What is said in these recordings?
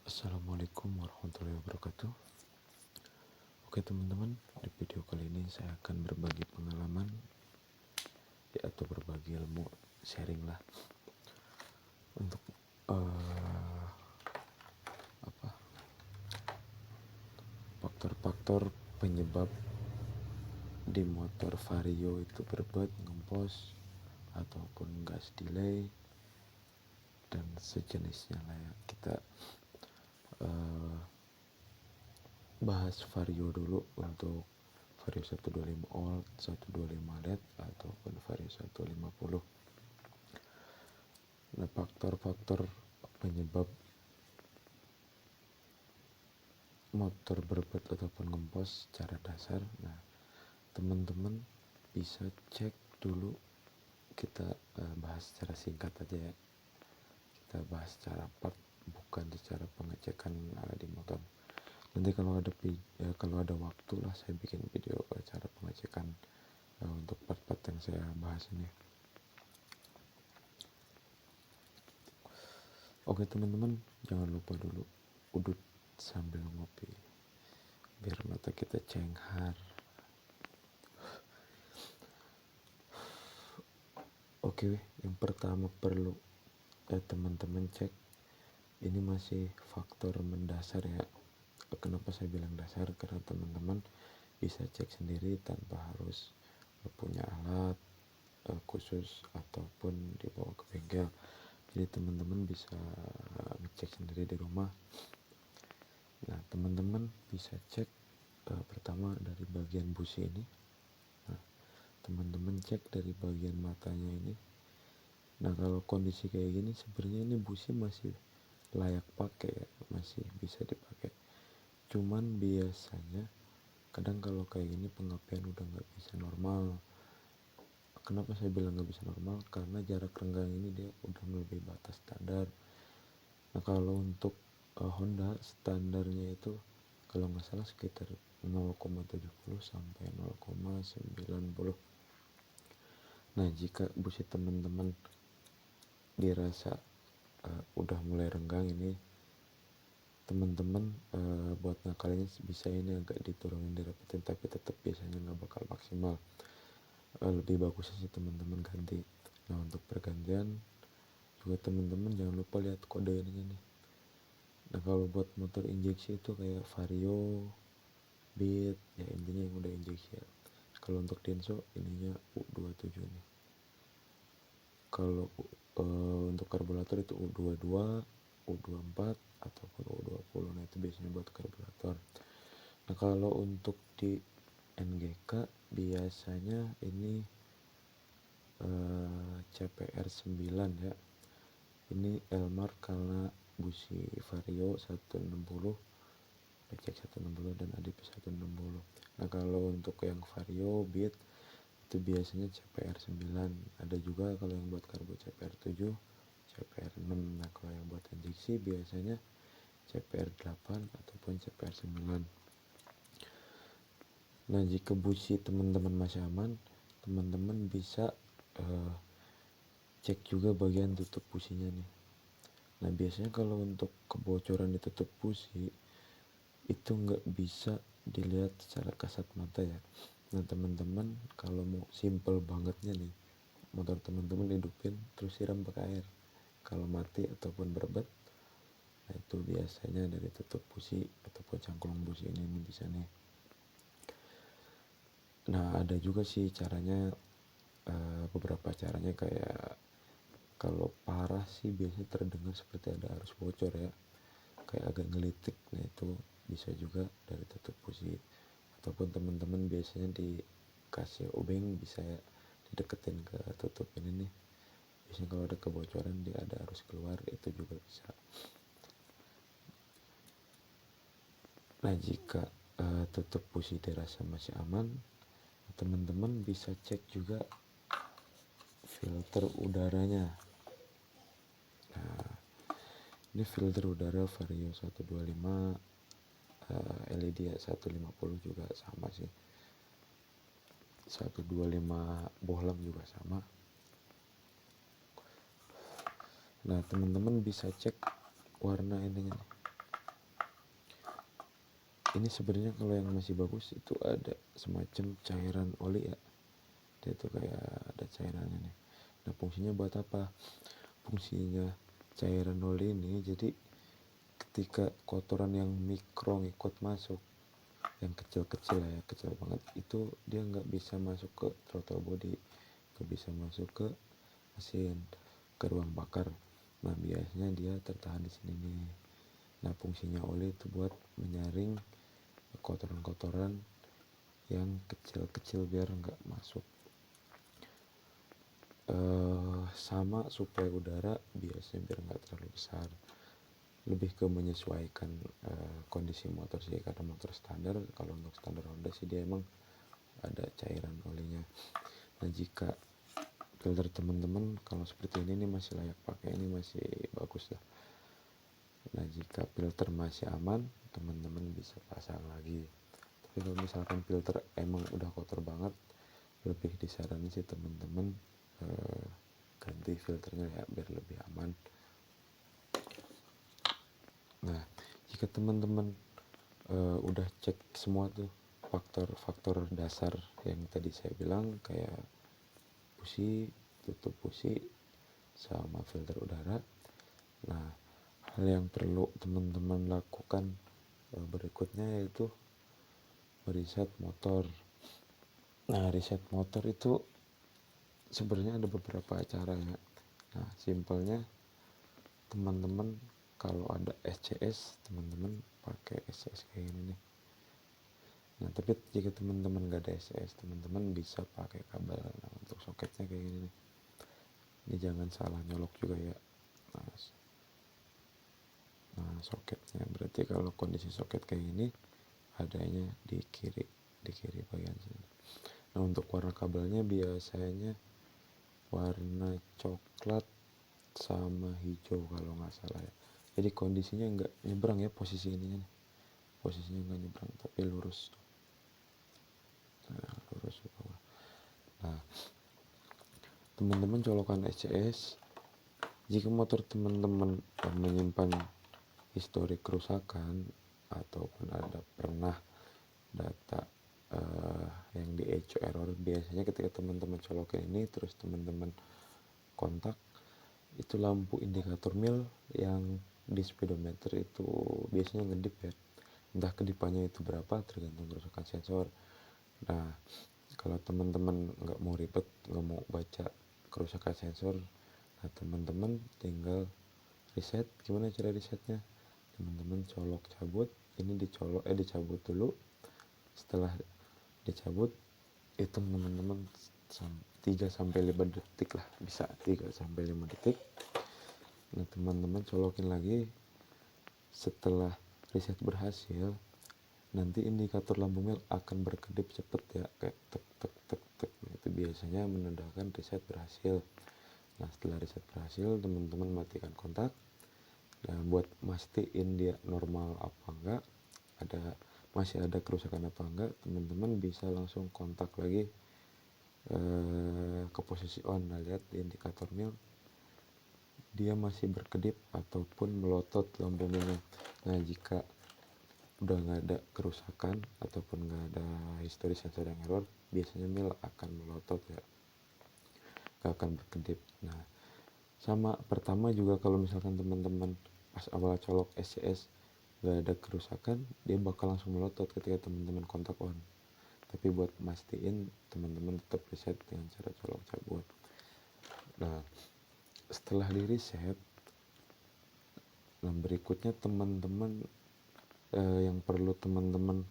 Assalamualaikum warahmatullahi wabarakatuh. Oke teman-teman, di video kali ini saya akan berbagi pengalaman atau berbagi ilmu, sharing lah untuk faktor-faktor penyebab di motor Vario itu berbet, ngempos ataupun gas delay dan sejenisnya lah ya. Kita bahas Vario dulu untuk Vario 125 old, 125 LED ataupun Vario 150. Nah, faktor-faktor penyebab motor berbet ataupun ngempos secara dasar. Nah, teman-teman bisa cek dulu. Kita bahas secara singkat aja ya. Kita bahas secara part, bukan secara pengecekan di motor. Nanti kalau ada waktu lah saya bikin video cara pengecekan untuk part-part yang saya bahas ini. Oke teman-teman, jangan lupa dulu udut sambil ngopi biar mata kita cenghar. Oke, yang pertama perlu teman-teman cek, ini masih faktor mendasar ya. Kenapa saya bilang dasar? Karena teman-teman bisa cek sendiri tanpa harus punya alat khusus ataupun dibawa ke bengkel. Jadi teman-teman bisa ngecek sendiri di rumah. Nah, teman-teman bisa cek pertama dari bagian busi ini. Nah, teman-teman cek dari bagian matanya ini. Nah, kalau kondisi kayak gini sebenarnya ini busi masih layak pakai ya, masih bisa dipakai. Cuman biasanya kadang kalau kayak gini pengapian udah nggak bisa normal. Kenapa saya bilang nggak bisa normal? Karena jarak renggang ini dia udah melebihi batas standar. Nah, kalau untuk Honda standarnya itu kalau nggak salah sekitar 0,70 sampai 0,90. Nah, jika busi teman-teman dirasa udah mulai renggang ini, teman-teman buat ngakalinnya bisa ini agak diturunin, dirapetin, tapi tetap biasanya nggak bakal maksimal. Lebih bagusnya sih teman-teman ganti. Nah, untuk pergantian juga teman-teman jangan lupa lihat kode ininya nih. Nah, kalau buat motor injeksi itu kayak Vario, Beat ya, intinya yang udah injeksi ya. Kalau untuk Denso ininya U27 nih. Kalau untuk karburator itu U22, U24 ataupun U20. Nah, itu biasanya buat karburator. Nah, kalau untuk di NGK biasanya ini CPR 9 ya. Ini Elmar karena busi Vario 160, PCX 160 dan ADP 160. Nah, kalau untuk yang Vario Beat itu biasanya CPR 9. Ada juga kalau yang buat karbo CPR 7, CPR 6. Nah, kalau yang buat injeksi biasanya CPR 8 ataupun CPR 9. Nah, jika busi teman-teman masih aman, teman-teman bisa cek juga bagian tutup businya nih. Nah, biasanya kalau untuk kebocoran di tutup busi itu nggak bisa dilihat secara kasat mata ya. Nah, teman-teman kalau mau simple bangetnya nih, motor teman-teman hidupin terus siram pakai air. Kalau mati ataupun berbet, nah itu biasanya dari tutup busi ataupun cangklong busi ini bisa nih. Nah, ada juga sih caranya, beberapa caranya kayak kalau parah sih biasanya terdengar seperti ada arus bocor ya, kayak agak ngelitik. Nah, itu bisa juga dari tutup busi. Ataupun teman-teman biasanya dikasih obeng bisa ya, dideketin ke tutup ini nih. Biasanya kalau ada kebocoran dia ada arus keluar, itu juga bisa. Nah, jika tutup busi dirasa masih aman, teman-teman bisa cek juga filter udaranya. Nah, ini filter udara Vario 125, LED 150 juga sama sih. 125 bohlam juga sama. Nah, teman-teman bisa cek warna ininya nih. Ini sebenarnya kalau yang masih bagus itu ada semacam cairan oli ya, dia tuh kayak ada cairannya nih. Nah fungsinya buat apa? Fungsinya cairan oli ini jadi ketika kotoran yang mikro ngikut masuk, yang kecil-kecil ya, kecil banget, itu dia nggak bisa masuk ke throttle body, nggak bisa masuk ke mesin, ke ruang bakar. Nah biasanya dia tertahan di sini nih. Nah fungsinya oli itu buat menyaring kotoran-kotoran yang kecil-kecil biar nggak masuk. Sama suplai udara biasanya biar nggak terlalu besar, lebih ke menyesuaikan kondisi motor sih, karena motor standar, kalau untuk standar Honda sih dia emang ada cairan olinya. Nah jika filter teman-teman kalau seperti ini nih masih layak pakai, ini masih bagus lah. Nah jika filter masih aman, teman-teman bisa pasang lagi. Tapi kalau misalkan filter emang udah kotor banget, lebih disaranin sih teman-teman ganti filternya ya biar lebih aman. Nah jika teman-teman udah cek semua tuh faktor-faktor dasar yang tadi saya bilang, kayak busi, tutup busi, sama filter udara. Nah hal yang perlu teman-teman lakukan berikutnya yaitu meriset motor. Nah riset motor itu sebenarnya ada beberapa cara ya. Nah simpelnya teman-teman kalau ada SCS, teman-teman pakai SCS kayak gini nih. Nah tapi jika teman-teman gak ada SCS, teman-teman bisa pakai kabel. Nah untuk soketnya kayak gini nih, ini jangan salah nyolok juga ya. Nah soketnya berarti kalau kondisi soket kayak gini adanya di kiri bagian sini. Nah untuk warna kabelnya biasanya warna coklat sama hijau kalau nggak salah ya. Jadi kondisinya nggak nyebrang ya, posisi ininya nih, posisinya nggak nyebrang tapi lurus. Nah lurus ke bawah. Nah teman-teman colokan SCS. Jika motor teman-teman menyimpan histori kerusakan ataupun ada pernah data yang di echo error, biasanya ketika teman-teman colokin ini terus teman-teman kontak, itu lampu indikator mil yang di speedometer itu biasanya ngedip ya, entah kedipannya itu berapa tergantung kerusakan sensor. Nah kalau teman-teman nggak mau ribet, nggak mau baca kerusakan sensor, nah teman-teman tinggal reset. Gimana cara resetnya? Teman-teman colok cabut, ini dicabut dulu. Setelah dicabut itu teman-teman 3-5 detik lah, bisa 3-5 detik. Nah teman-teman colokin lagi. Setelah reset berhasil, nanti indikator lampu mil akan berkedip cepet ya, kayak tek tek tek tek. Itu biasanya menandakan reset berhasil. Nah setelah reset berhasil, teman-teman matikan kontak. Nah buat mastiin dia normal apa enggak, masih ada kerusakan apa enggak, teman-teman bisa langsung kontak lagi ke posisi on. Nah lihat di indikator mil dia masih berkedip ataupun melotot lampu milnya. Nah jika udah nggak ada kerusakan ataupun nggak ada histori sensor yang error, biasanya mil akan melotot ya, nggak akan berkedip. Nah sama pertama juga kalau misalkan teman-teman pas awal colok SCS nggak ada kerusakan, dia bakal langsung melotot ketika teman-teman kontak on. Tapi buat mastiin, teman-teman tetap reset dengan cara colok cabut. Nah setelah di reset, nah berikutnya teman-teman yang perlu teman-teman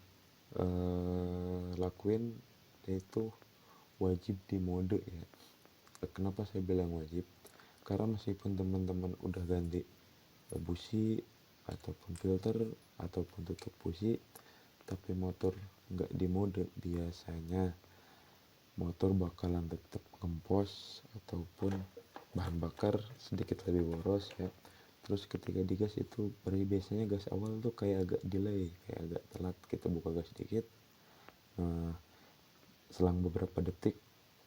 lakuin yaitu wajib di mode ya. Kenapa saya bilang wajib? Karena meskipun teman-teman udah ganti busi ataupun filter ataupun tutup busi, tapi motor nggak di mode, biasanya motor bakalan tetap ngempos ataupun bahan bakar sedikit lebih boros ya. Terus ketika digas itu biasanya gas awal tuh kayak agak delay, kayak agak telat, kita buka gas sedikit, selang beberapa detik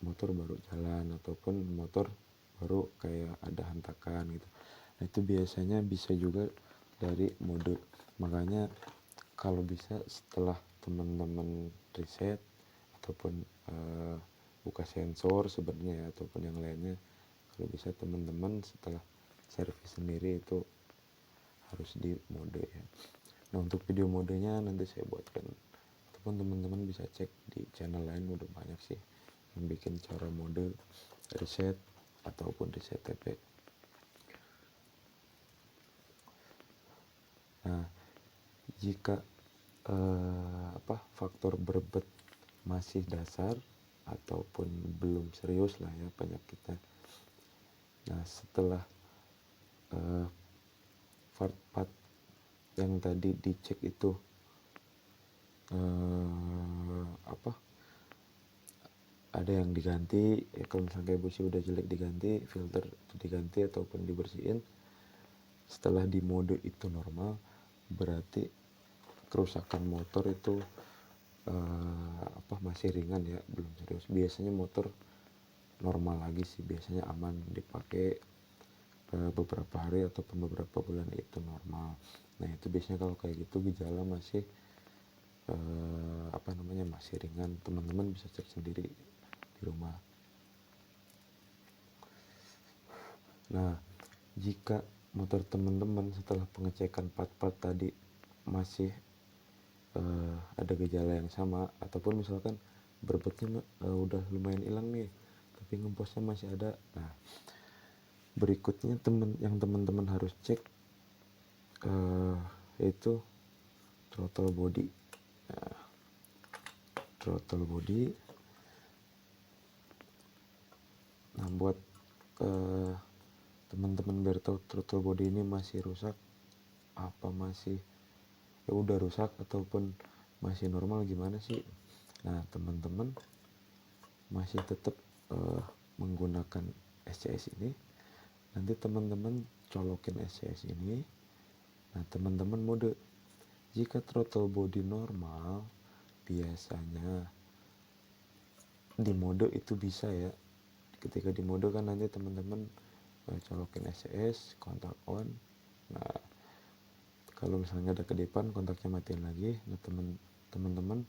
motor baru jalan ataupun motor baru kayak ada hentakan gitu. Nah itu biasanya bisa juga dari mode. Makanya kalau bisa setelah teman-teman reset ataupun buka sensor sebenarnya ya, ataupun yang lainnya, kalau bisa teman-teman setelah servis sendiri itu harus di mode ya. Nah untuk video modenya nanti saya buatkan, ataupun teman-teman bisa cek di channel lain, udah banyak sih yang bikin cara mode reset ataupun reset TP. Nah jika faktor berbet masih dasar ataupun belum serius lah ya penyakitnya, nah setelah part-part yang tadi dicek itu ada yang diganti ya, kalau misalnya kayak busi udah jelek diganti, filter diganti ataupun dibersihin, setelah di mode itu normal, berarti kerusakan motor itu masih ringan ya, belum serius. Biasanya motor normal lagi sih, biasanya aman dipakai beberapa hari ataupun beberapa bulan itu normal. Nah itu biasanya kalau kayak gitu gejala masih masih ringan, teman-teman bisa cek sendiri di rumah. Nah jika motor teman-teman setelah pengecekan part-part tadi masih ada gejala yang sama, ataupun misalkan berbetnya udah lumayan hilang nih tapi ngemposnya masih ada, nah berikutnya yang teman-teman harus cek yaitu throttle body. Nah, throttle body, nah buat teman-teman biar tahu throttle body ini masih rusak apa masih ya udah rusak ataupun masih normal gimana sih. Nah teman-teman masih tetap menggunakan SCS ini, nanti teman-teman colokin SCS ini. Nah teman-teman mode, jika throttle body normal biasanya di mode itu bisa ya, ketika di mode kan nanti teman-teman colokin SCS, kontak on. Nah kalau misalnya ada kedipan, kontaknya matiin lagi. Nah teman-teman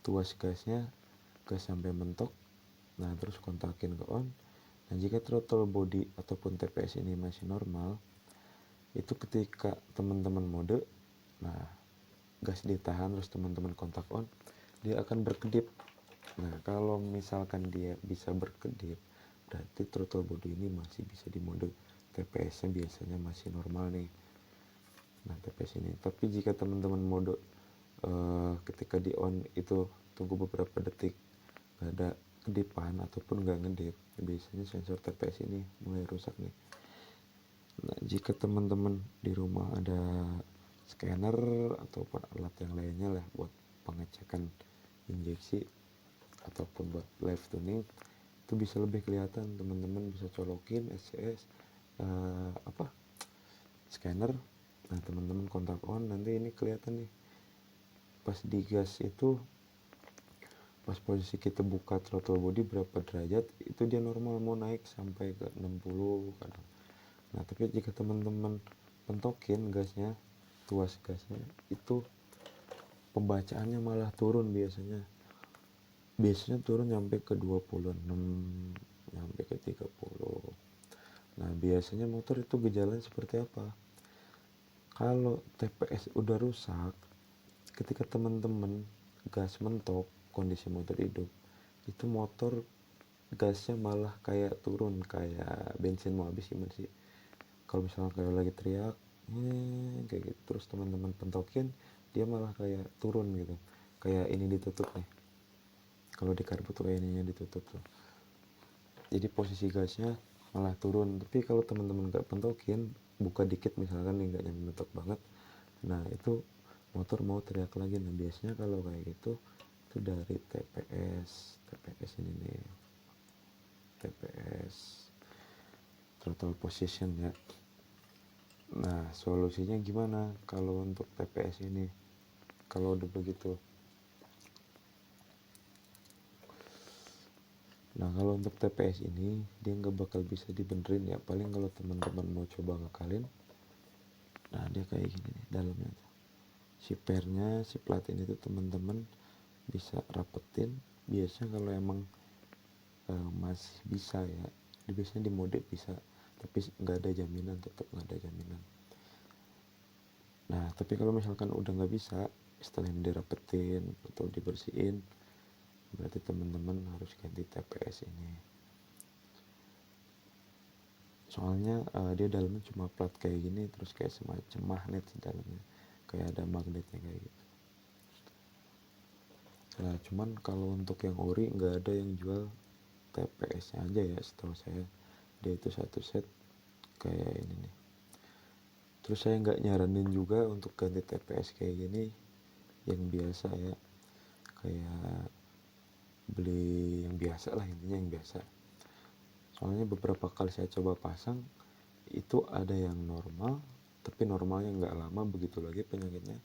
tuas gasnya, gas sampai mentok, nah terus kontakin ke on. Nah jika throttle body ataupun TPS ini masih normal, itu ketika teman-teman mode, nah gas ditahan terus teman-teman kontak on, dia akan berkedip. Nah kalau misalkan dia bisa berkedip, berarti throttle body ini masih bisa di mode, TPS nya biasanya masih normal nih. Nah TPS ini, tapi jika teman-teman mode ketika di on itu tunggu beberapa detik gak ada kedipan ataupun gak ngedip, biasanya sensor TPS ini mulai rusak nih. Nah jika teman-teman di rumah ada scanner ataupun alat yang lainnya lah buat pengecekan injeksi ataupun buat live tuning, itu bisa lebih kelihatan. Teman-teman bisa colokin SCS scanner, nah teman-teman kontak on, nanti ini kelihatan nih pas digas itu, pas posisi kita buka throttle body berapa derajat, itu dia normal mau naik sampai ke 60 kadang. Nah tapi jika teman-teman pentokin gasnya, tuas gasnya, itu pembacaannya malah turun, biasanya turun sampai ke 26, sampai ke 30. Nah biasanya motor itu gejalanya seperti apa? Kalau TPS udah rusak, ketika teman-teman gas mentok, kondisi motor hidup, itu motor gasnya malah kayak turun, kayak bensin mau habis gimana sih. Kalau misalnya kayak lagi teriak kayak gitu, terus teman-teman pentokin, dia malah kayak turun gitu, kayak ini ditutup nih, kalau di karbu tuh kayak ininya ditutup tuh, jadi posisi gasnya malah turun. Tapi kalau teman-teman gak pentokin, buka dikit misalkan nih gak nyampe mentok banget, nah itu motor mau teriak lagi. Nah biasanya kalau kayak gitu itu dari TPS ini nih, TPS throttle position ya. Nah solusinya gimana kalau untuk TPS ini kalau udah begitu? Nah kalau untuk TPS ini dia nggak bakal bisa dibenerin ya, paling kalau teman-teman mau coba ngakalin, nah dia kayak gini nih dalamnya tuh, si pernya, si plat ini tuh teman-teman bisa rapetin. Biasanya kalau emang masih bisa ya, biasanya di mode bisa, tapi nggak ada jaminan, tetap nggak ada jaminan. Nah tapi kalau misalkan udah nggak bisa, setelah yang dirapetin atau dibersihin, berarti teman-teman harus ganti TPS ini. Soalnya dia dalamnya cuma plat kayak gini, terus kayak semacam magnet di dalamnya, kayak ada magnetnya kayak gitu. Nah cuman kalau untuk yang ori nggak ada yang jual TPS nya aja ya, setahu saya dia itu satu set kayak ini nih. Terus saya nggak nyaranin juga untuk ganti TPS kayak gini yang biasa ya, kayak beli yang biasa lah, intinya yang biasa. Soalnya beberapa kali saya coba pasang itu ada yang normal, tapi normalnya nggak lama begitu lagi penyakitnya.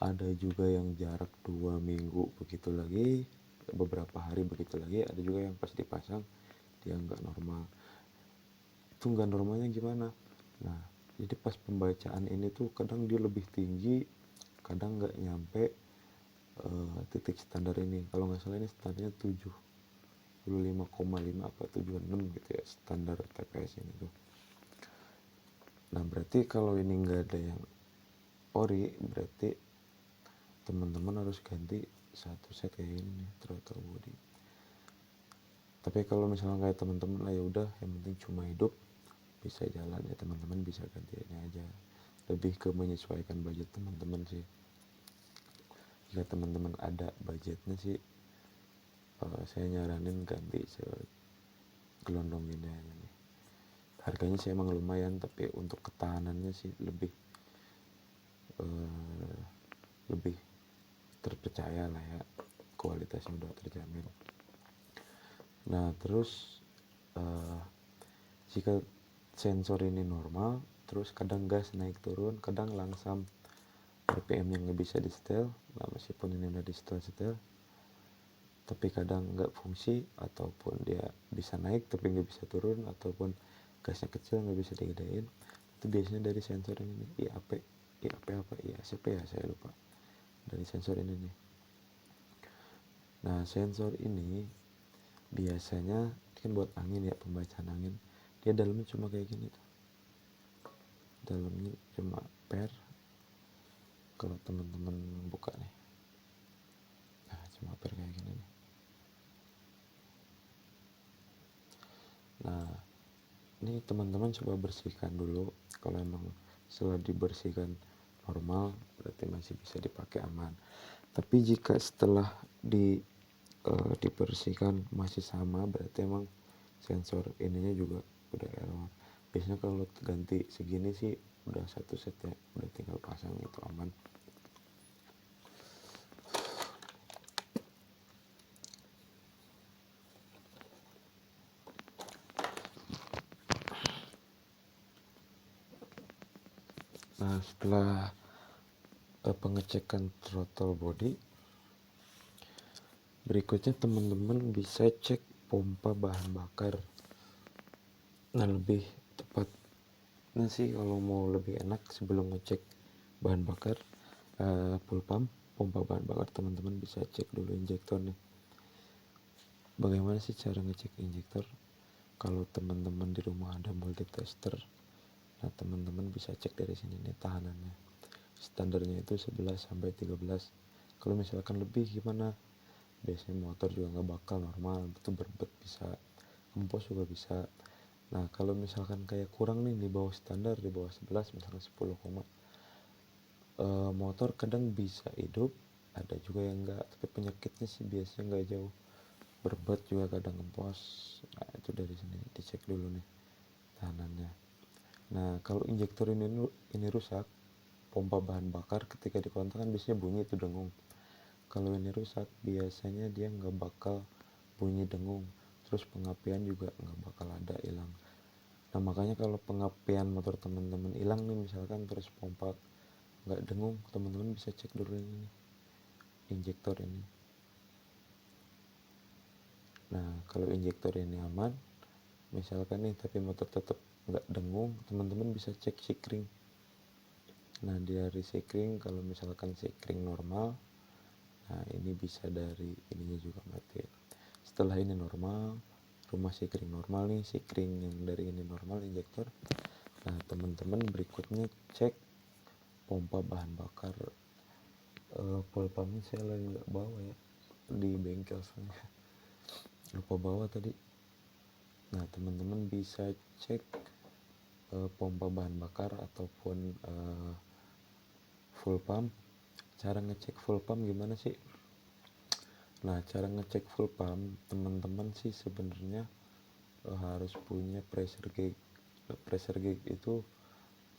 Ada juga yang jarak 2 minggu begitu lagi, beberapa hari begitu lagi. Ada juga yang pas dipasang dia nggak normal. Itu nggak normalnya gimana? Nah jadi pas pembacaan ini tuh kadang dia lebih tinggi, kadang nggak nyampe titik standar ini. Kalau nggak salah ini standarnya 75,5 apa 76 gitu ya standar TPS ini tuh. Nah berarti kalau ini nggak ada yang ori, berarti teman-teman harus ganti satu set kayak ini nih, throttle body. Tapi kalau misalnya kayak teman-teman lah ya udah, yang penting cuma hidup bisa jalan ya, teman-teman bisa ganti ini aja. Lebih ke menyesuaikan budget teman-teman sih. Jika teman-teman ada budgetnya sih, saya nyaranin ganti segelondong ini aja nih. Harganya sih emang lumayan, tapi untuk ketahanannya sih lebih terpercaya lah ya, kualitasnya udah terjamin. Nah terus jika sensor ini normal, terus kadang gas naik turun, kadang langsam, RPM yang nggak bisa di setel. Nah meskipun ini udah di setel, tapi kadang nggak fungsi, ataupun dia bisa naik tapi nggak bisa turun, ataupun gasnya kecil nggak bisa digedein, itu biasanya dari sensor ini nih, IACP ya, saya lupa, dari sensor ini nih. Nah sensor ini biasanya kan buat angin ya, pembacaan angin. Dia dalamnya cuma kayak gini tuh, dalamnya cuma per, kalau teman-teman buka nih, nah cuma per kayak gini nih. Nah ini teman-teman coba bersihkan dulu. Kalau emang setelah dibersihkan normal, berarti masih bisa dipakai aman. Tapi jika setelah dibersihkan masih sama, berarti emang sensor ininya juga udah error. Biasanya kalau ganti segini sih udah satu set ya, udah tinggal pasang itu aman. Nah setelah pengecekan throttle body, berikutnya teman-teman bisa cek pompa bahan bakar. Nah lebih tepatnya sih kalau mau lebih enak, sebelum ngecek bahan bakar full pump, pompa bahan bakar, teman-teman bisa cek dulu injektor nih. Bagaimana sih cara ngecek injektor? Kalau teman-teman di rumah ada multitester, nah teman-teman bisa cek dari sini nih tahanannya. Standarnya itu 11 sampai 13. Kalau misalkan lebih gimana? Biasanya motor juga nggak bakal normal, itu berbet bisa, kempos juga bisa. Nah kalau misalkan kayak kurang nih, di bawah standar, di bawah 11, misalkan 10, motor kadang bisa hidup, ada juga yang enggak, tapi penyakitnya sih biasanya nggak jauh. Berbet juga kadang kempos. Nah itu dari sini dicek dulu nih tahanannya. Nah kalau injektor ini rusak, pompa bahan bakar ketika dikontak kan biasanya bunyi itu dengung. Kalau ini rusak, biasanya dia nggak bakal bunyi dengung, terus pengapian juga nggak bakal ada, hilang. Nah makanya kalau pengapian motor teman-teman hilang nih misalkan, terus pompa nggak dengung, teman-teman bisa cek dulu ini nih, injektor ini. Nah kalau injektor ini aman misalkan nih, tapi motor tetap nggak dengung, teman-teman bisa cek sikring. Nah dari sekring, kalau misalkan sekring normal, nah ini bisa dari ininya juga mati. Setelah ini normal, rumah sekring normal nih, sekring yang dari ini normal injektor. Nah teman-teman berikutnya cek pompa bahan bakar. Full pumpnya saya lagi nggak bawa ya di bengkel, soalnya lupa bawa tadi. Nah teman-teman bisa cek pompa bahan bakar ataupun full pump. Cara ngecek full pump gimana sih? Nah cara ngecek full pump teman-teman sih sebenarnya harus punya pressure gauge. Pressure gauge itu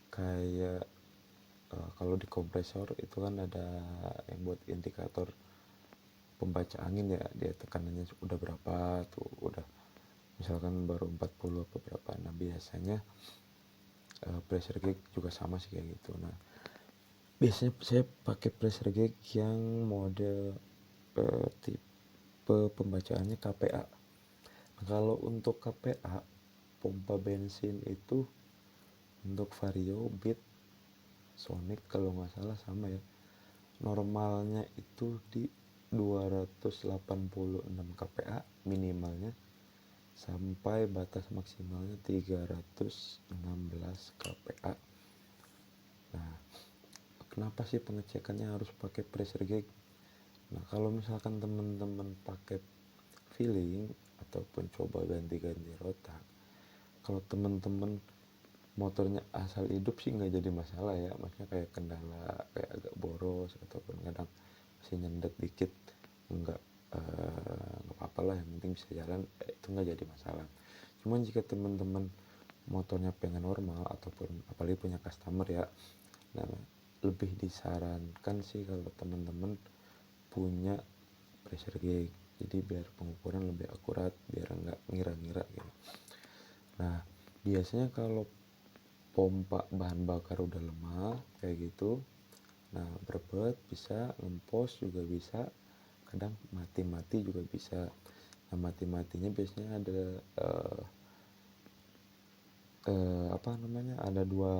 kayak kalau di kompresor itu kan ada yang buat indikator pembaca angin ya, dia tekanannya udah berapa tuh, udah misalkan baru 40 apa berapa. Nah biasanya pressure gauge juga sama sih kayak gitu. Nah biasanya saya pakai pressure gauge yang model tipe pembacaannya KPA. Nah, kalau untuk KPA pompa bensin itu untuk Vario, Beat, Sonic kalau nggak salah sama ya, normalnya itu di 286 kPa minimalnya, sampai batas maksimalnya 316 kPa. Nah kenapa sih pengecekannya harus pakai pressure gauge? Nah kalau misalkan teman-teman pakai filling ataupun coba ganti-ganti rotak, kalau teman-teman motornya asal hidup sih nggak jadi masalah ya, maksudnya kayak kendala kayak agak boros ataupun kadang masih nyendet dikit, nggak apa-apa lah, yang penting bisa jalan, itu nggak jadi masalah. Cuman jika teman-teman motornya pengen normal ataupun apalagi punya customer ya, nah lebih disarankan sih kalau teman-teman punya pressure gauge, jadi biar pengukuran lebih akurat, biar nggak ngira-ngira gitu. Nah biasanya kalau pompa bahan bakar udah lemah kayak gitu, nah berbet bisa, ngempos juga bisa, kadang mati-mati juga bisa. Nah mati-matinya biasanya ada apa namanya, ada dua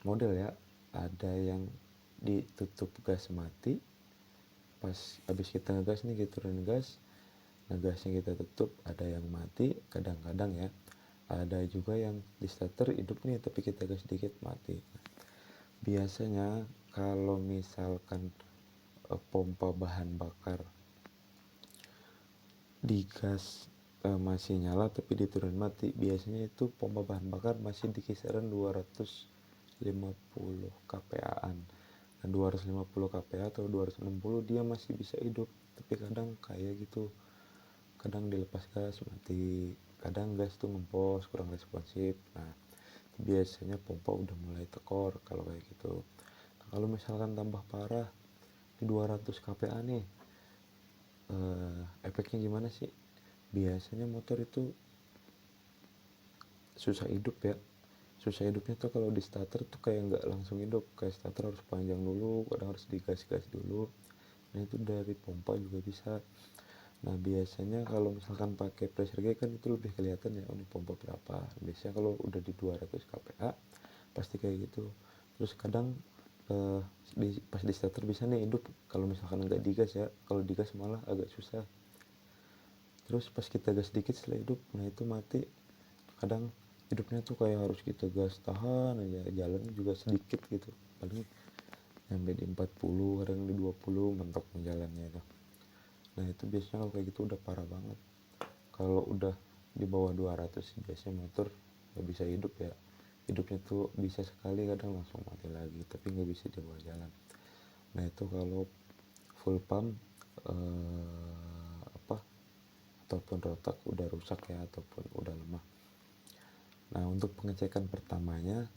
model ya. Ada yang ditutup gas mati, pas habis kita ngegas nih, gitu ngegas, ngegasnya kita tutup, ada yang mati kadang-kadang ya. Ada juga yang di starter hidup nih tapi kita gas sedikit mati. Biasanya kalau misalkan pompa bahan bakar di gas masih nyala tapi diturunin mati, biasanya itu pompa bahan bakar masih di kisaran 250 kPa-an. Nah 250 kPa atau 260 dia masih bisa hidup, tapi kadang kayak gitu, kadang dilepas gas mati, kadang gas tuh ngempos kurang responsif. Nah biasanya pompa udah mulai tekor kalau kayak gitu. Nah, kalau misalkan tambah parah di 200 kPa nih, efeknya gimana sih? Biasanya motor itu susah hidup ya. Susah hidupnya tuh kalau di starter tuh kayak nggak langsung hidup, kayak starter harus panjang dulu, kadang harus digas-gas dulu. Nah itu dari pompa juga bisa. Nah biasanya kalau misalkan pakai pressure gauge kan itu lebih kelihatan ya, ini pompa berapa. Biasanya kalau udah di 200 kPa pasti kayak gitu. Terus kadang pas di starter bisa nih hidup kalau misalkan nggak digas ya, kalau digas malah agak susah. Terus pas kita gas dikit setelah hidup, nah itu mati. Kadang hidupnya tuh kayak harus kita gas tahan aja, jalan juga sedikit gitu, paling sampai di 40, kadang di 20 mentok jalannya itu. Nah itu biasanya kalau kayak gitu udah parah banget. Kalau udah di bawah 200 biasanya motor nggak bisa hidup ya. Hidupnya tuh bisa sekali, kadang langsung mati lagi, tapi nggak bisa dibawa jalan. Nah itu kalau full pump ataupun rotak udah rusak ya ataupun udah lemah. Nah untuk pengecekan pertamanya,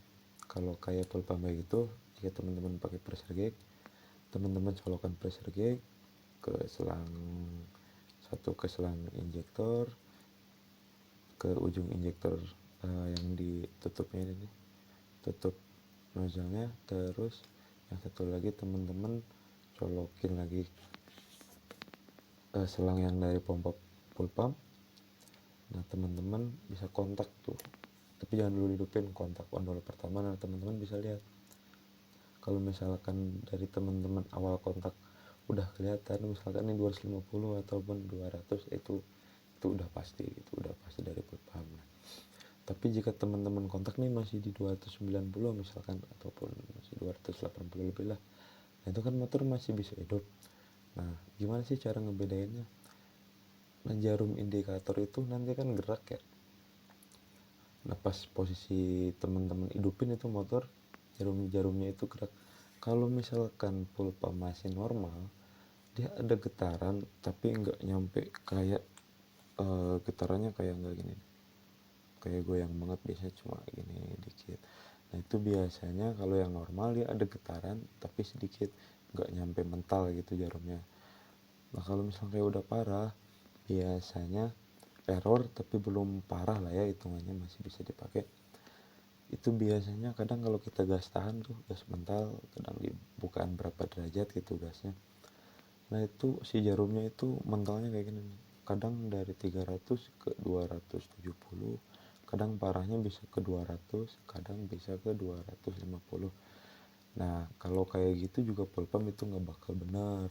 kalau kayak full pump kayak gitu, jika teman-teman pakai pressure gauge, teman-teman colokan pressure gauge ke selang ke selang injektor, ke ujung injektor yang ditutupnya ini, tutup nozzle-nya. Terus yang satu lagi teman-teman colokin lagi selang yang dari pompa full pump. Nah teman-teman bisa kontak tuh tapi jangan dulu hidupin kontak ondol pertama. Nah teman-teman bisa lihat kalau misalkan dari teman-teman awal kontak udah kelihatan misalkan ini 250 ataupun 200, itu udah pasti, dari paham. Tapi jika teman-teman kontak nih masih di 290 misalkan ataupun masih 280 lebih lah, nah itu kan motor masih bisa hidup. Nah gimana sih cara ngebedainnya? Nah jarum indikator itu nanti kan gerak ya. Nah pas posisi teman-teman hidupin itu motor, jarumnya itu gerak. Kalau misalkan pulpa masih normal, dia ada getaran tapi nggak nyampe kayak getarannya kayak nggak gini, kayak goyang banget, biasanya cuma gini dikit. Nah itu biasanya kalau yang normal dia ada getaran tapi sedikit, nggak nyampe mental gitu jarumnya. Nah kalau misalnya kayak udah parah, biasanya error tapi belum parah lah ya, hitungannya masih bisa dipakai. Itu biasanya kadang kalau kita gas tahan tuh, gas mental, kadang di bukaan berapa derajat gitu gasnya. Nah itu si jarumnya itu mentalnya kayak gini nih, kadang dari 300 ke 270, kadang parahnya bisa ke 200, kadang bisa ke 250. Nah kalau kayak gitu juga pulpam itu nggak bakal benar.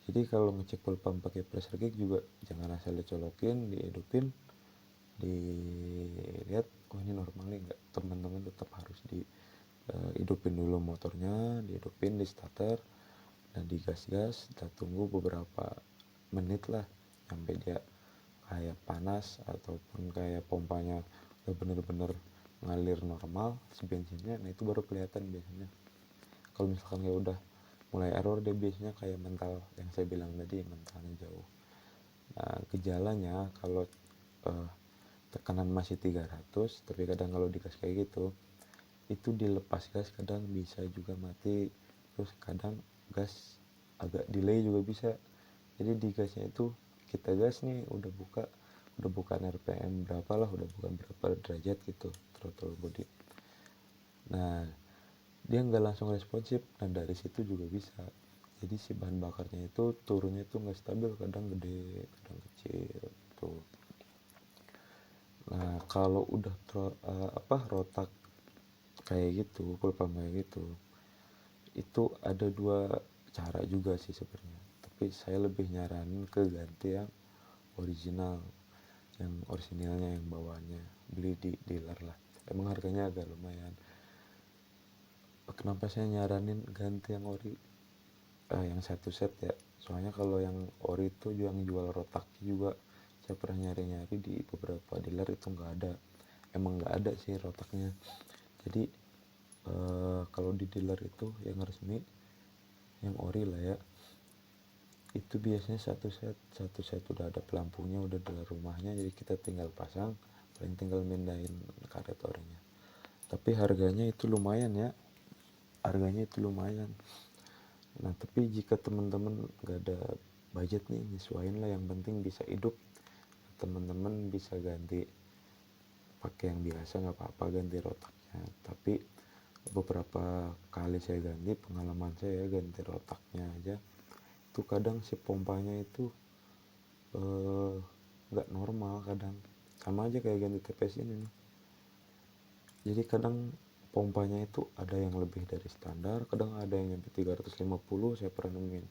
Jadi kalau ngecek pulpam pakai pressure gauge juga jangan asal dicolokin, dihidupin, dilihat oh ini normal nih enggak. Teman-teman tetap harus dihidupin dulu motornya, dihidupin di starter dan digas-gas. Kita tunggu beberapa menit lah sampai dia kayak panas ataupun kayak pompanya udah bener-bener ngalir normal si bensinnya. Nah itu baru kelihatan biasanya. Kalau misalkan ya udah mulai error, dia biasanya kayak mental yang saya bilang tadi, mentalnya jauh. Nah gejalanya kalau tekanan masih 300 tapi kadang kalau digas kayak gitu, itu dilepas gas kadang bisa juga mati. Terus kadang gas agak delay juga bisa. Jadi di gasnya itu kita gas nih udah bukan RPM berapa lah, udah bukan berapa derajat gitu throttle body. Nah dia nggak langsung responsif. Nah dari situ juga bisa, jadi si bahan bakarnya itu turunnya itu nggak stabil, kadang gede kadang kecil tuh. Nah kalau udah rotak kayak gitu, pulpam kayak gitu, itu ada dua cara juga sih sebenarnya, tapi saya lebih nyaranin ke ganti yang original, yang orisinilnya, yang bawaannya beli di dealer lah. Emang harganya agak lumayan. Kenapa saya nyaranin ganti yang ori, yang satu set ya, soalnya kalau yang ori itu yang jual rotak juga, saya pernah nyari-nyari di beberapa dealer itu nggak ada, emang nggak ada sih rotaknya. Jadi kalau di dealer itu yang resmi, yang ori lah ya, itu biasanya satu set udah ada pelampunya, udah dalam rumahnya, jadi kita tinggal pasang, paling tinggal mindahin karet orinya. Tapi harganya itu lumayan ya, Nah tapi jika teman-teman gak ada budget nih, nyesuaiin lah, yang penting bisa hidup. Teman-teman bisa ganti pakai yang biasa nggak apa-apa, ganti rotaknya. Tapi beberapa kali saya ganti, pengalaman saya ganti rotaknya aja itu kadang si pompanya itu nggak normal, kadang sama aja kayak ganti TPS ini nih. Jadi kadang pompanya itu ada yang lebih dari standar, kadang ada yang nyampe 350. Saya pernah nemuin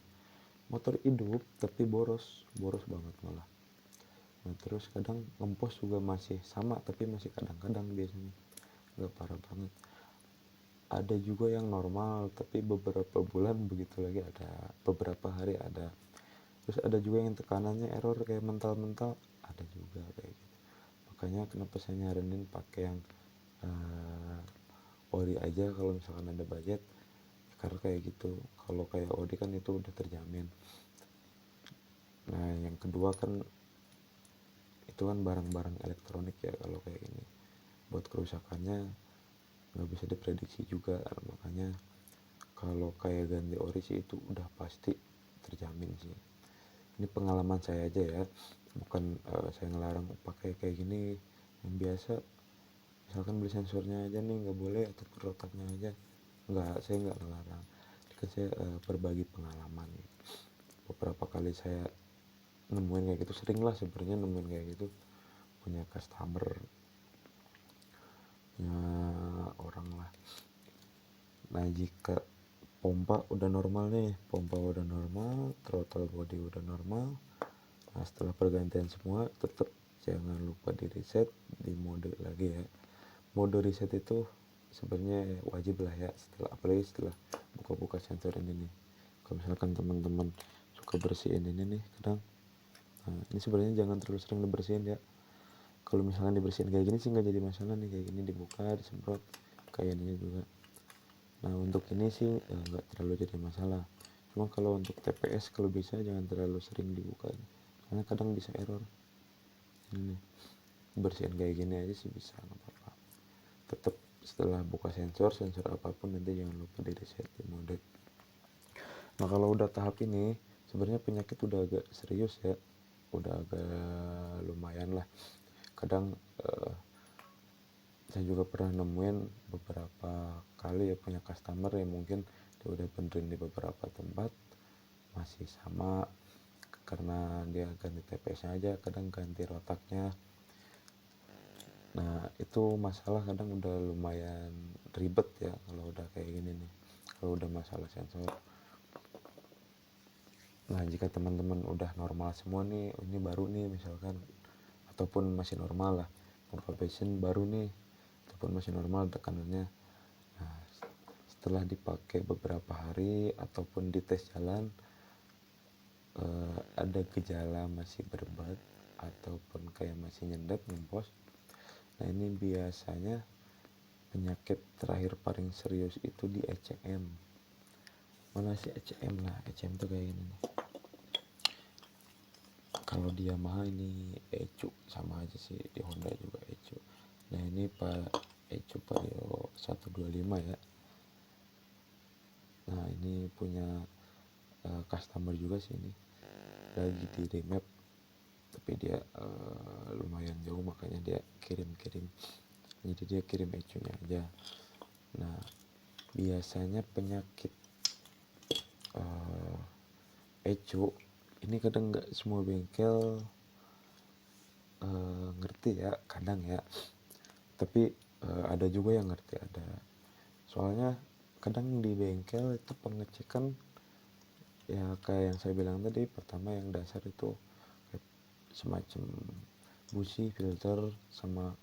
motor hidup tapi boros banget malah. Nah terus kadang ngempos juga masih sama, tapi masih kadang-kadang, biasanya nggak parah banget. Ada juga yang normal tapi beberapa bulan begitu lagi, ada beberapa hari ada. Terus ada juga yang tekanannya error kayak mental-mental, ada juga kayak gitu. Makanya kenapa saya nyaranin pakai yang ori aja kalau misalkan ada budget, karena kayak gitu. Kalau kayak ori kan itu udah terjamin. Nah yang kedua kan itu kan barang-barang elektronik ya, kalau kayak gini buat kerusakannya nggak bisa diprediksi juga. Makanya kalau kayak ganti ori sih itu udah pasti terjamin sih. Ini pengalaman saya aja ya, bukan saya ngelarang pakai kayak gini. Yang biasa misalkan beli sensornya aja nih nggak boleh, atau rotaknya aja nggak, saya nggak ngelarang. Kan saya berbagi pengalaman. Beberapa kali saya nemuin kayak gitu, sering lah sebenarnya nemuin kayak gitu, punya customer punya orang lah. Nah jika pompa udah normal nih, throttle body udah normal, nah setelah pergantian semua tetap jangan lupa di reset di mode lagi ya. Mode reset itu sebenarnya wajib lah ya, apalagi setelah buka-buka sensor ini nih. Kalau misalkan teman-teman suka bersihin ini nih kadang, nah ini sebenarnya jangan terlalu sering dibersihin ya. Kalau misalkan dibersihin kayak gini sih nggak jadi masalah nih, kayak gini dibuka disemprot kayak ini juga. Nah untuk ini sih nggak terlalu jadi masalah. Cuma kalau untuk TPS kalau bisa jangan terlalu sering dibuka, karena kadang bisa error. Ini bersihin kayak gini aja sih bisa, nggak apa-apa. Tetap setelah buka sensor apapun nanti jangan lupa di reset di mode. Nah kalau udah tahap ini sebenarnya penyakit udah agak serius ya, udah agak lumayan lah. Kadang saya juga pernah nemuin beberapa kali ya punya customer yang mungkin dia udah benerin di beberapa tempat masih sama, karena dia ganti TPS-nya aja kadang ganti rotaknya. Nah itu masalah kadang udah lumayan ribet ya kalau udah kayak gini nih, kalau udah masalah sensor. Nah jika teman-teman udah normal semua nih, ini baru nih misalkan, ataupun masih normal lah, pompa bensin baru nih ataupun masih normal tekanannya, nah setelah dipakai beberapa hari ataupun dites jalan ada gejala masih berbat ataupun kayak masih nyedot ngempos, nah ini biasanya penyakit terakhir paling serius itu di ECM. Mana sih ECM? Nah ECM tuh kayak gini nih, kalau di Yamaha ini ECU sama aja sih, di Honda juga ECU. Nah ini Pak ECU Vario 125 ya. Nah ini punya customer juga sih, ini lagi di remap tapi dia lumayan jauh makanya dia kirim, jadi dia kirim ECU nya aja. Nah biasanya penyakit ECU ini kadang nggak semua bengkel ngerti ya, kadang ya, tapi ada juga yang ngerti, ada. Soalnya kadang di bengkel itu pengecekan ya kayak yang saya bilang tadi, pertama yang dasar itu semacam busi, filter, sama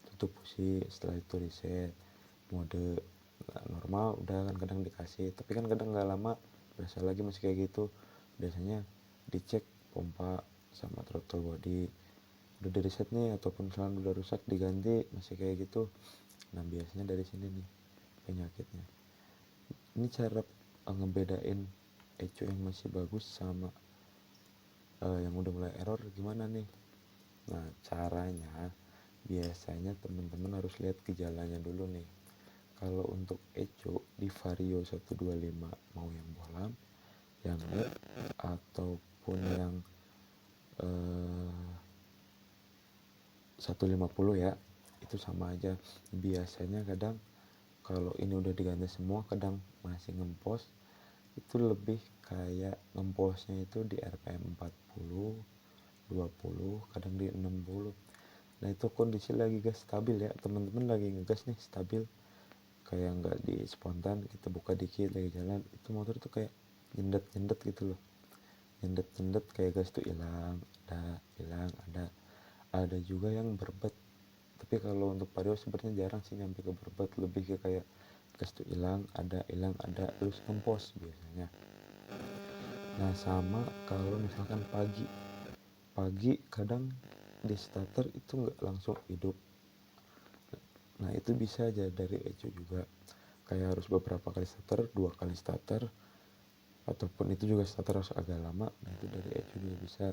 tutup busi. Setelah itu reset mode normal udah kan kadang dikasih, tapi kan kadang nggak lama berasa lagi masih kayak gitu. Biasanya dicek pompa sama throttle body udah di reset nih, ataupun misalnya udah rusak diganti masih kayak gitu. Nah biasanya dari sini nih penyakitnya. Ini cara ngebedain ECU yang masih bagus sama yang udah mulai error gimana nih. Nah caranya biasanya teman-teman harus lihat gejalanya dulu nih. Kalau untuk ECU di Vario 125 mau yang bolam, yang LED, ataupun yang 150 ya, itu sama aja. Biasanya kadang kalau ini udah diganti semua kadang masih ngempos, itu lebih kayak ngemposnya itu di RPM 40, 20, kadang di 60. Nah itu kondisi lagi gas stabil ya, teman-teman lagi ngegas nih stabil, kayak nggak di spontan kita buka dikit lagi jalan, itu motor tuh kayak nyendet gitu loh, nyendet kayak gas tuh hilang ada juga yang berbat. Tapi kalau untuk Vario sebenarnya jarang sih nyampe ke berbat, lebih ke kayak gas tuh hilang ada terus ngempos biasanya. Nah sama kalau misalkan pagi kadang di starter itu nggak langsung hidup. Nah itu bisa aja dari ECU juga, kayak harus beberapa kali starter, 2 kali starter, ataupun itu juga starter harus agak lama. Nah itu dari ECU juga bisa.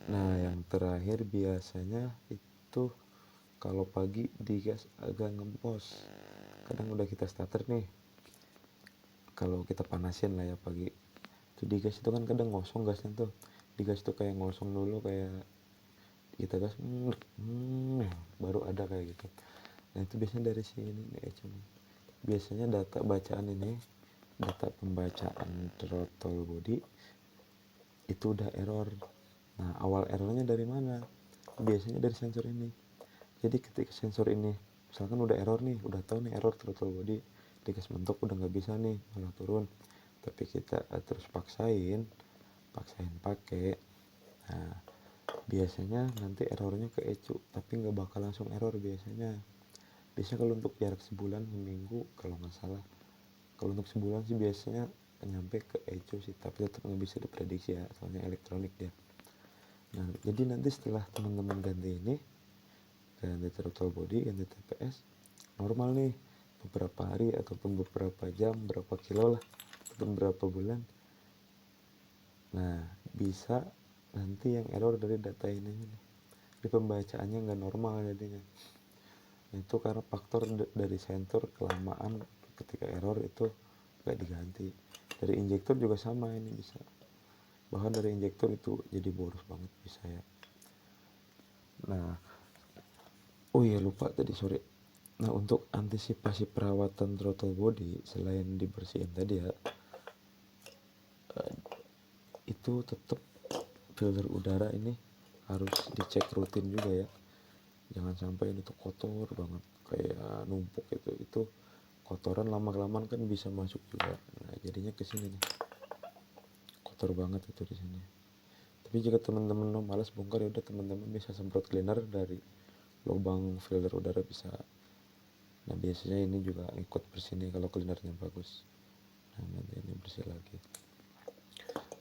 Nah yang terakhir biasanya itu kalau pagi digas agak ngempos, kadang udah kita starter nih, kalau kita panasin lah ya pagi itu digas itu kan kadang ngosong gasnya tuh, digas tuh kayak ngosong dulu, kayak kita gas baru ada kayak gitu. Nah itu biasanya dari sini nih ECU. Biasanya data pembacaan throttle body itu udah error. Nah awal errornya dari mana? Biasanya dari sensor ini. Jadi ketika sensor ini misalkan udah error nih, udah tahu nih error throttle body, di gas mentok udah nggak bisa nih malah turun, tapi kita terus paksain pakai, nah biasanya nanti errornya ke ECU, tapi nggak bakal langsung error biasanya kalau untuk jarak sebulan seminggu kalau nggak salah. Kalau untuk sebulan sih biasanya nyampe ke ECU sih, tapi tetap nggak bisa diprediksi ya, soalnya elektronik dia. Nah jadi nanti setelah teman-teman ganti ini, ganti throttle body, ganti TPS, normal nih beberapa hari ataupun beberapa jam, berapa kilo lah, ataupun berapa bulan. Nah bisa nanti yang error dari data ini nih, di pembacaannya nggak normal jadinya. Nah, itu karena faktor dari sensor kelamaan ketika error itu nggak diganti. Dari injektor juga sama ini bisa, bahkan dari injektor itu jadi boros banget bisa ya. Nah oh iya lupa tadi, sorry. Nah untuk antisipasi perawatan throttle body selain dibersihin tadi ya, itu tetap filter udara ini harus dicek rutin juga ya. Jangan sampai ini tuh kotor banget kayak numpuk, itu kotoran lama-kelamaan kan bisa masuk juga. Nah jadinya kesini nih kotor banget itu di sini. Tapi jika teman-teman malas bongkar, ya udah teman-teman bisa semprot cleaner dari lubang filter udara bisa. Nah biasanya ini juga ikut bersih nih kalau cleanernya bagus. Nah nanti ini bersih lagi.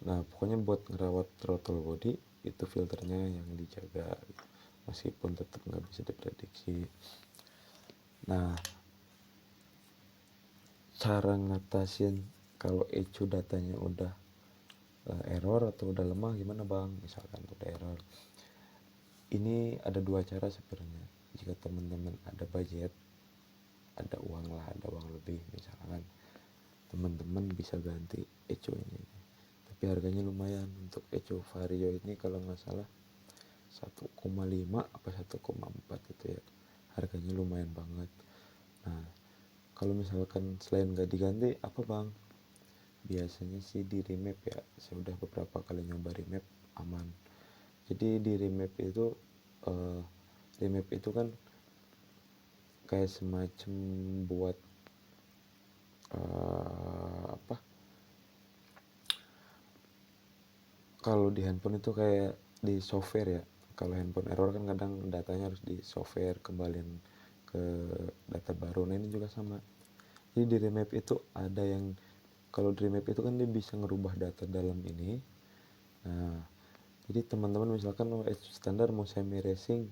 Nah pokoknya buat ngerawat throttle body itu filternya yang dijaga, meskipun tetap nggak bisa diprediksi. Nah cara ngatasin kalau ECU datanya udah error atau udah lemah gimana bang, misalkan udah error, ini ada dua cara sebenarnya. Jika teman-teman ada budget, ada uang lah, ada uang lebih, misalkan teman-teman bisa ganti ECU ini, tapi harganya lumayan. Untuk ECU Vario ini kalau nggak salah 1,5 apa 1,4 itu ya, harganya lumayan banget. Nah kalau misalkan selain nggak diganti apa bang, biasanya sih di remap ya. Saya udah beberapa kali nyoba remap, aman. Jadi di remap itu kan kayak semacam buat apa, kalau di handphone itu kayak di software ya. Kalau handphone error kan kadang datanya harus di software kembaliin ke data baru. Nah ini juga sama. Jadi di remap itu ada yang, kalau di remap itu kan dia bisa ngerubah data dalam ini. Nah jadi teman-teman misalkan mau standar mau semi racing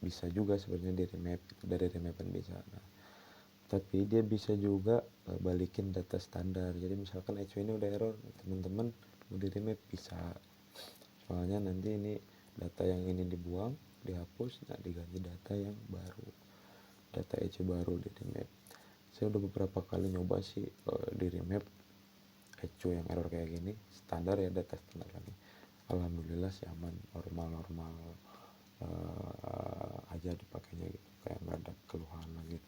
bisa juga sebenarnya di remap, dari remapan bisa. Nah tapi dia bisa juga balikin data standar. Jadi misalkan ECU ini udah error, teman-teman mau di remap bisa, soalnya nanti ini data yang ini dibuang, dihapus, nah diganti data yang baru, data ECU baru di remap. Saya udah beberapa kali nyoba sih di remap ECU yang error kayak gini, standar ya, data standar lagi, alhamdulillah sih aman, normal aja dipakainya gitu, kayak nggak ada keluhan lagi.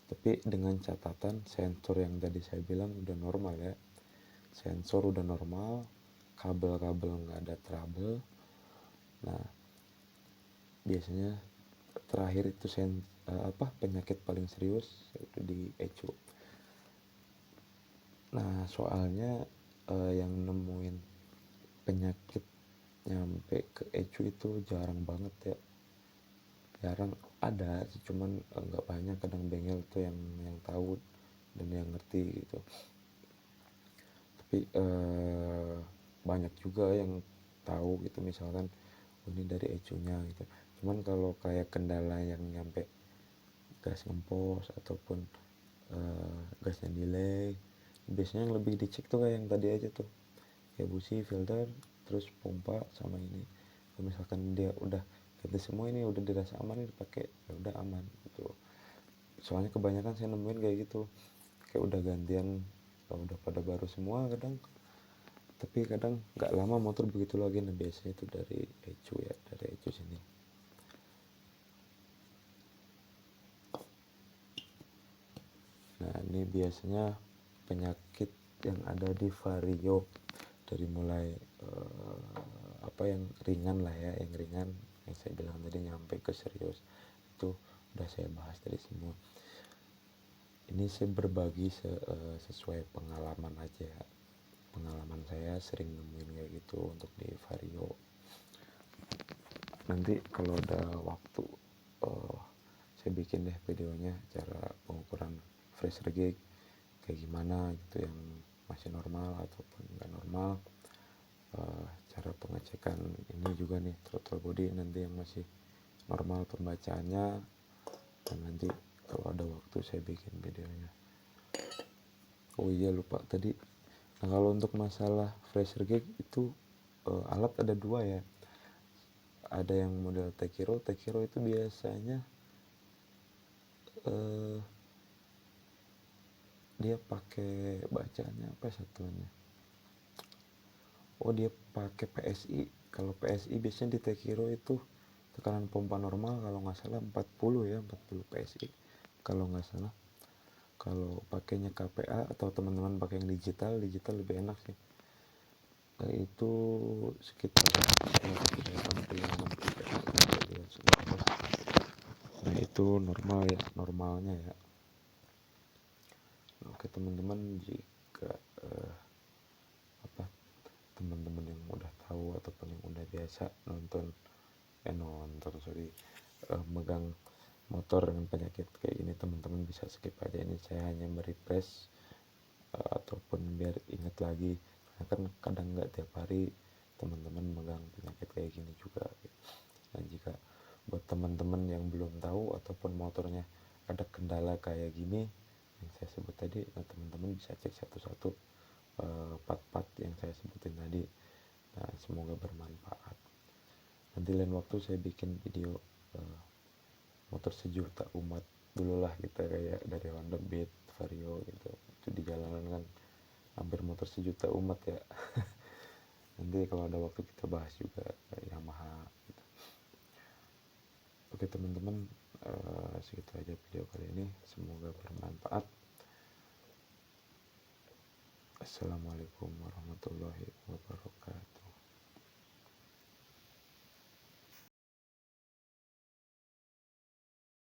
Tapi dengan catatan sensor yang tadi saya bilang udah normal ya, sensor udah normal, kabel-kabel nggak ada trouble. Nah biasanya terakhir itu penyakit paling serius itu di ECU. Nah soalnya yang nemuin penyakit nyampe ke ECU itu jarang banget ya, jarang ada sih, cuman nggak banyak. Kadang bengkel tuh yang tahu dan yang ngerti gitu, tapi banyak juga yang tahu gitu, misalkan ini dari ECU nya gitu. Cuman kalau kayak kendala yang nyampe gas ngempos ataupun gasnya delay, biasanya yang lebih dicek tuh kayak yang tadi aja tuh, kayak busi, filter, terus pompa sama ini. Kalau misalkan dia udah ganti semua, ini udah dirasa aman dipakai, ya udah aman gitu. Soalnya kebanyakan saya nemuin kayak gitu, kayak udah gantian udah pada baru semua kadang, tapi kadang nggak lama motor begitu lagi. Nah biasanya itu dari ECU ya, dari ECU sini. Nah ini biasanya penyakit yang ada di Vario, dari mulai yang ringan lah ya, yang ringan yang saya bilang tadi nyampe ke serius itu udah saya bahas tadi semua. Ini saya berbagi sesuai pengalaman aja ya. Pengalaman saya sering nemuin kayak gitu untuk di Vario. Nanti kalau ada waktu saya bikin deh videonya cara pengukuran fresh gig kayak gimana gitu, yang masih normal ataupun nggak normal. Cara pengecekan ini juga nih throttle body nanti yang masih normal pembacaannya, dan nanti kalau ada waktu saya bikin videonya. Oh iya lupa tadi. Nah kalau untuk masalah fresher gig itu alat ada dua ya. Ada yang model Tekiro itu biasanya dia pakai bacaannya apa satuannya? Oh dia pakai PSI. Kalau PSI biasanya di Tekiro itu tekanan pompa normal kalau nggak salah 40 ya, 40 PSI kalau nggak salah. Kalau pakainya KPA atau teman-teman pakai yang digital lebih enak sih. Nah, itu sekitar sampai 60 PSI. Nah itu normal ya, normalnya ya. Oke teman-teman, jika teman-teman yang udah tahu ataupun yang udah biasa megang motor dengan penyakit kayak gini, teman-teman bisa skip aja. Ini saya hanya merefresh ataupun biar ingat lagi, karena kan kadang nggak tiap hari teman-teman megang penyakit kayak gini juga. Nah jika buat teman-teman yang belum tahu ataupun motornya ada kendala kayak gini yang saya sebut tadi, nah teman-teman bisa cek satu-satu part-part yang saya sebutin tadi. Nah semoga bermanfaat. Nanti lain waktu saya bikin video motor sejuta umat dulu lah, kita kayak dari Honda Beat, Vario gitu. Itu di jalanan kan hampir motor sejuta umat ya. Nanti kalau ada waktu kita bahas juga Yamaha gitu. Oke teman-teman, segitu aja video kali ini, semoga bermanfaat. Assalamualaikum warahmatullahi wabarakatuh.